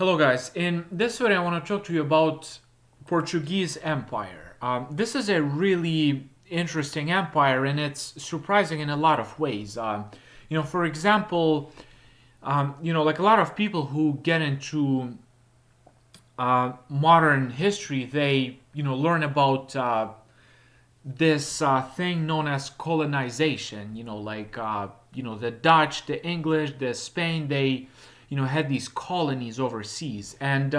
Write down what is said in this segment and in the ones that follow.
Hello guys, in this video I want to talk to you about Portuguese Empire. This is a really interesting empire and it's surprising in a lot of ways. For example, like a lot of people who get into modern history, they, learn about this thing known as colonization. The Dutch, the English, the Spain, they had these colonies overseas, and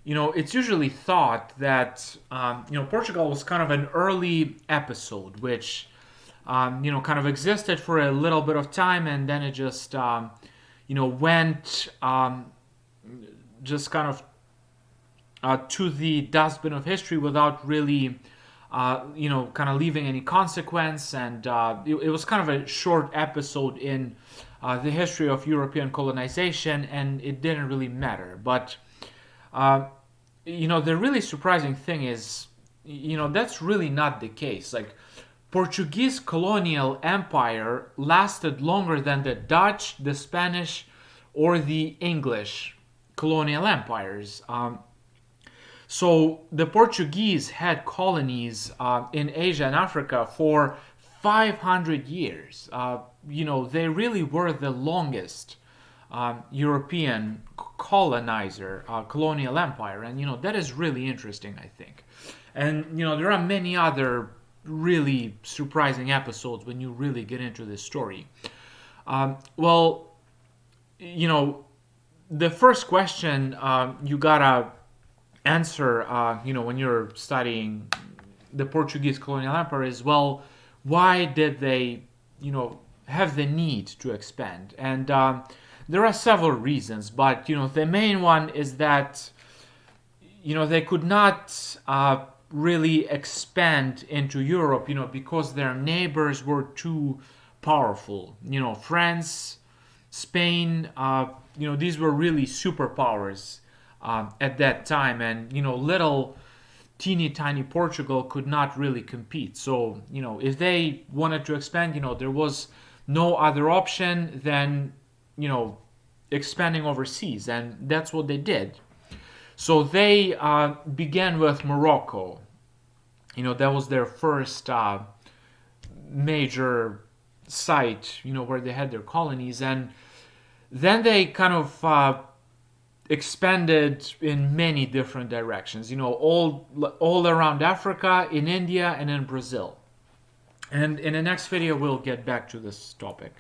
it's usually thought that Portugal was kind of an early episode which kind of existed for a little bit of time, and then it just went just kind of to the dustbin of history without really kind of leaving any consequence. And it was kind of a short episode in the history of European colonization, and it didn't really matter. But, the really surprising thing is, that's really not the case. Like, Portuguese colonial empire lasted longer than the Dutch, the Spanish, or the English colonial empires. So the Portuguese had colonies in Asia and Africa for 500 years. They really were the longest European colonizer, colonial empire. And, that is really interesting, I think. And, there are many other really surprising episodes when you really get into this story. Well, the first question you gotta answer, when you're studying the Portuguese colonial empire is, well, why did they, have the need to expand? And there are several reasons, but, the main one is that, they could not really expand into Europe, because their neighbors were too powerful. France, Spain, these were really superpowers at that time, and little teeny tiny Portugal could not really compete. So if they wanted to expand, there was no other option than expanding overseas, and that's what they did. So they began with Morocco. That was their first major site, where they had their colonies, and then they kind of expanded in many different directions, all around Africa, in India, and in Brazil. And in the next video, we'll get back to this topic.